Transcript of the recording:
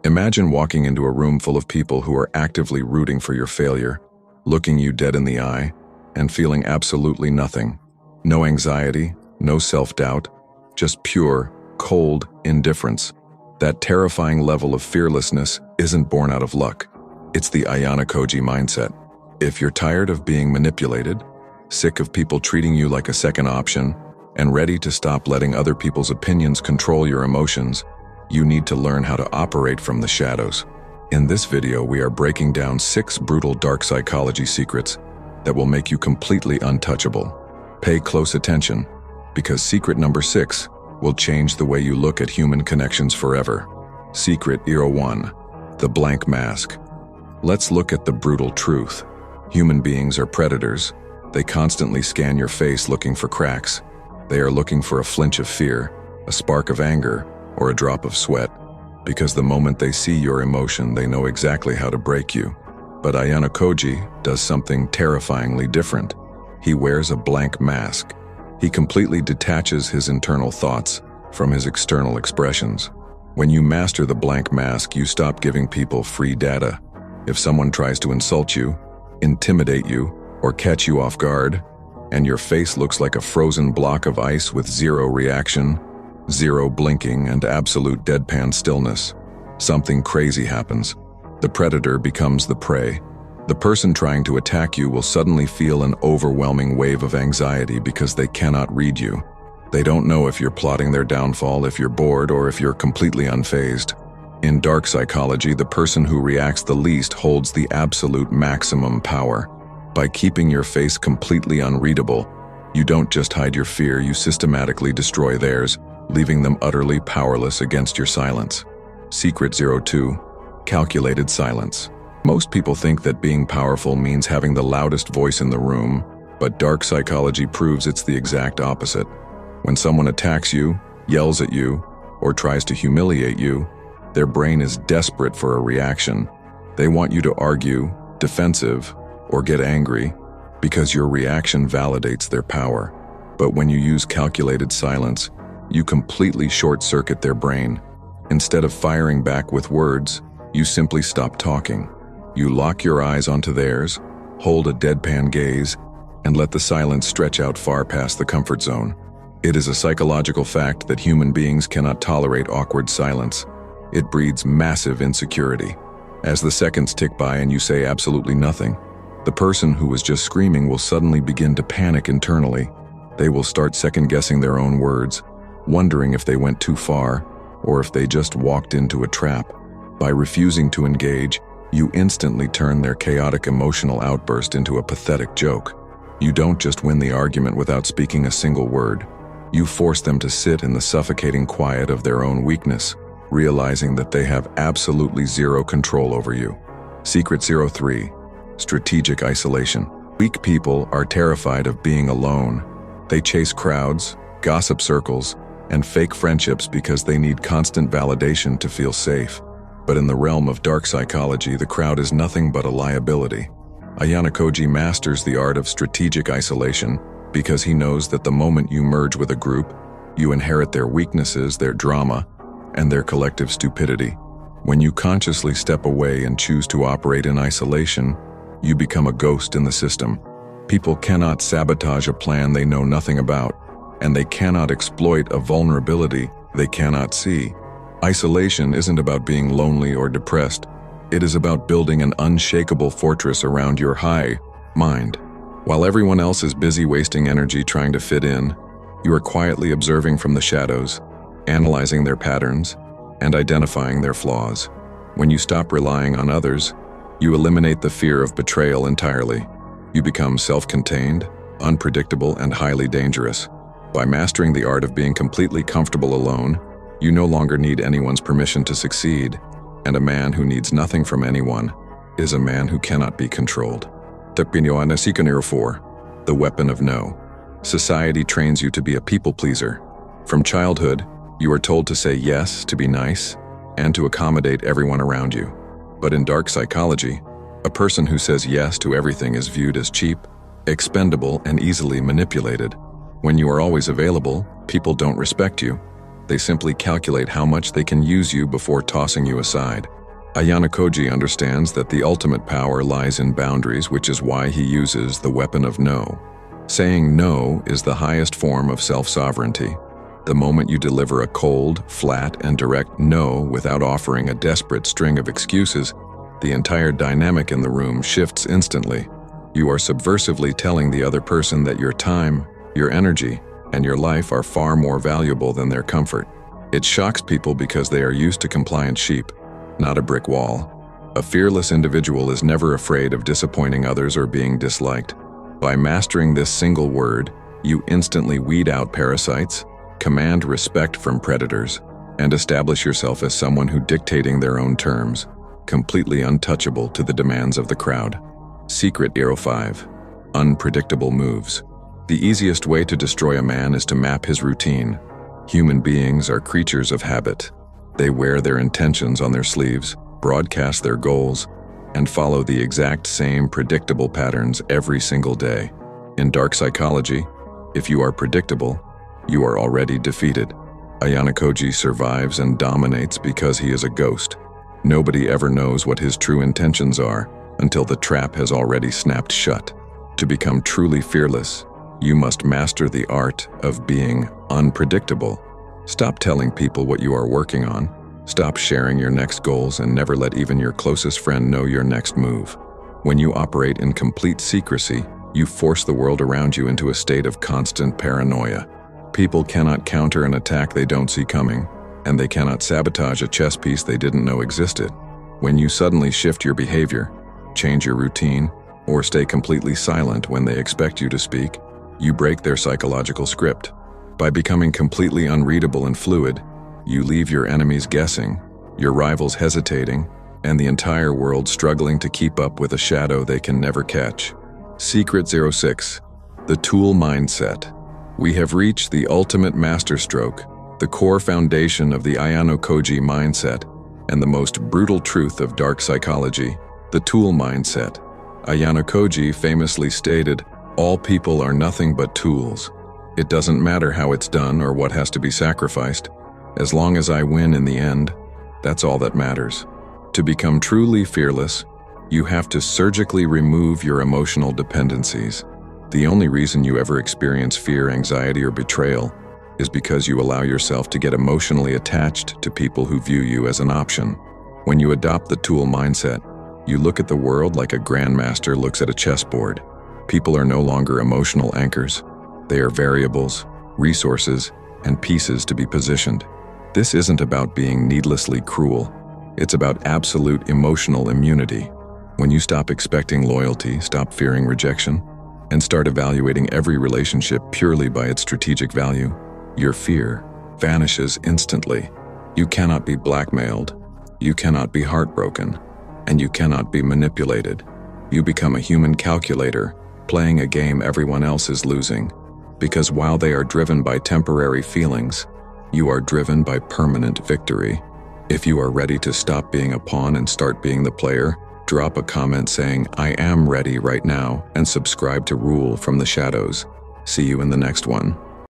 Imagine walking into a room full of people who are actively rooting for your failure, looking you dead in the eye, and feeling absolutely nothing. No anxiety, no self-doubt, just pure, cold indifference. That terrifying level of fearlessness isn't born out of luck. It's the Ayanokoji mindset. If you're tired of being manipulated, sick of people treating you like a second option, and ready to stop letting other people's opinions control your emotions, you need to learn how to operate from the shadows. In this video, we are breaking down 6 brutal dark psychology secrets that will make you completely untouchable. Pay close attention, because secret number 6 will change the way you look at human connections forever. Secret 1: the blank mask. Let's look at the brutal truth. Human beings are predators. They constantly scan your face looking for cracks. They are looking for a flinch of fear, a spark of anger, or a drop of sweat, because the moment they see your emotion, they know exactly how to break you. But Ayanokoji does something terrifyingly different. He wears a blank mask. He completely detaches his internal thoughts from his external expressions. When you master the blank mask, you stop giving people free data. If someone tries to insult you, intimidate you, or catch you off guard, and your face looks like a frozen block of ice with zero reaction, zero blinking, and absolute deadpan stillness, something crazy happens. The predator becomes the prey. The person trying to attack you will suddenly feel an overwhelming wave of anxiety because they cannot read you. They don't know if you're plotting their downfall, if you're bored, or if you're completely unfazed. In dark psychology, the person who reacts the least holds the absolute maximum power. By keeping your face completely unreadable, you don't just hide your fear, you systematically destroy theirs, leaving them utterly powerless against your silence. Secret 2: calculated silence. Most people think that being powerful means having the loudest voice in the room, but dark psychology proves it's the exact opposite. When someone attacks you, yells at you, or tries to humiliate you, their brain is desperate for a reaction. They want you to argue, defensive, or get angry, because your reaction validates their power. But when you use calculated silence, you completely short-circuit their brain. Instead of firing back with words, you simply stop talking. You lock your eyes onto theirs, hold a deadpan gaze, and let the silence stretch out far past the comfort zone. It is a psychological fact that human beings cannot tolerate awkward silence. It breeds massive insecurity. As the seconds tick by and you say absolutely nothing, the person who was just screaming will suddenly begin to panic internally. They will start second-guessing their own words, wondering if they went too far or if they just walked into a trap. By refusing to engage, you instantly turn their chaotic emotional outburst into a pathetic joke. You don't just win the argument without speaking a single word. You force them to sit in the suffocating quiet of their own weakness, realizing that they have absolutely zero control over you. Secret 3: strategic isolation. Weak people are terrified of being alone. They chase crowds, gossip circles, and fake friendships because they need constant validation to feel safe. But in the realm of dark psychology, the crowd is nothing but a liability. Ayanokoji masters the art of strategic isolation because he knows that the moment you merge with a group, you inherit their weaknesses, their drama, and their collective stupidity. When you consciously step away and choose to operate in isolation, you become a ghost in the system. People cannot sabotage a plan they know nothing about, and they cannot exploit a vulnerability they cannot see. Isolation isn't about being lonely or depressed. It is about building an unshakable fortress around your high mind. While everyone else is busy wasting energy trying to fit in, you are quietly observing from the shadows, analyzing their patterns, and identifying their flaws. When you stop relying on others, you eliminate the fear of betrayal entirely. You become self-contained, unpredictable, and highly dangerous. By mastering the art of being completely comfortable alone, you no longer need anyone's permission to succeed, and a man who needs nothing from anyone is a man who cannot be controlled. Secret 4: the weapon of no. Society trains you to be a people-pleaser. From childhood, you are told to say yes, to be nice, and to accommodate everyone around you. But in dark psychology, a person who says yes to everything is viewed as cheap, expendable, and easily manipulated. When you are always available, people don't respect you. They simply calculate how much they can use you before tossing you aside. Ayanokoji understands that the ultimate power lies in boundaries, which is why he uses the weapon of no. Saying no is the highest form of self-sovereignty. The moment you deliver a cold, flat, and direct no without offering a desperate string of excuses, the entire dynamic in the room shifts instantly. You are subversively telling the other person that your time, your energy, and your life are far more valuable than their comfort. It shocks people because they are used to compliant sheep, not a brick wall. A fearless individual is never afraid of disappointing others or being disliked. By mastering this single word, you instantly weed out parasites, command respect from predators, and establish yourself as someone who dictating their own terms, completely untouchable to the demands of the crowd. Secret 05. Unpredictable moves. The easiest way to destroy a man is to map his routine. Human beings are creatures of habit. They wear their intentions on their sleeves, broadcast their goals, and follow the exact same predictable patterns every single day. In dark psychology, if you are predictable, you are already defeated. Ayanokoji survives and dominates because he is a ghost. Nobody ever knows what his true intentions are until the trap has already snapped shut. To become truly fearless, you must master the art of being unpredictable. Stop telling people what you are working on. Stop sharing your next goals and never let even your closest friend know your next move. When you operate in complete secrecy, you force the world around you into a state of constant paranoia. People cannot counter an attack they don't see coming, and they cannot sabotage a chess piece they didn't know existed. When you suddenly shift your behavior, change your routine, or stay completely silent when they expect you to speak, you break their psychological script. By becoming completely unreadable and fluid, you leave your enemies guessing, your rivals hesitating, and the entire world struggling to keep up with a shadow they can never catch. Secret 06. The tool mindset. We have reached the ultimate masterstroke, the core foundation of the Ayanokoji mindset, and the most brutal truth of dark psychology, the tool mindset. Ayanokoji famously stated, "All people are nothing but tools. It doesn't matter how it's done or what has to be sacrificed. As long as I win in the end, that's all that matters." To become truly fearless, you have to surgically remove your emotional dependencies. The only reason you ever experience fear, anxiety, or betrayal is because you allow yourself to get emotionally attached to people who view you as an option. When you adopt the tool mindset, you look at the world like a grandmaster looks at a chessboard. People are no longer emotional anchors. They are variables, resources, and pieces to be positioned. This isn't about being needlessly cruel. It's about absolute emotional immunity. When you stop expecting loyalty, stop fearing rejection, and start evaluating every relationship purely by its strategic value, your fear vanishes instantly. You cannot be blackmailed, you cannot be heartbroken, and you cannot be manipulated. You become a human calculator, playing a game everyone else is losing. Because while they are driven by temporary feelings, you are driven by permanent victory. If you are ready to stop being a pawn and start being the player, drop a comment saying, "I am ready right now," and subscribe to Rule from the Shadows. See you in the next one.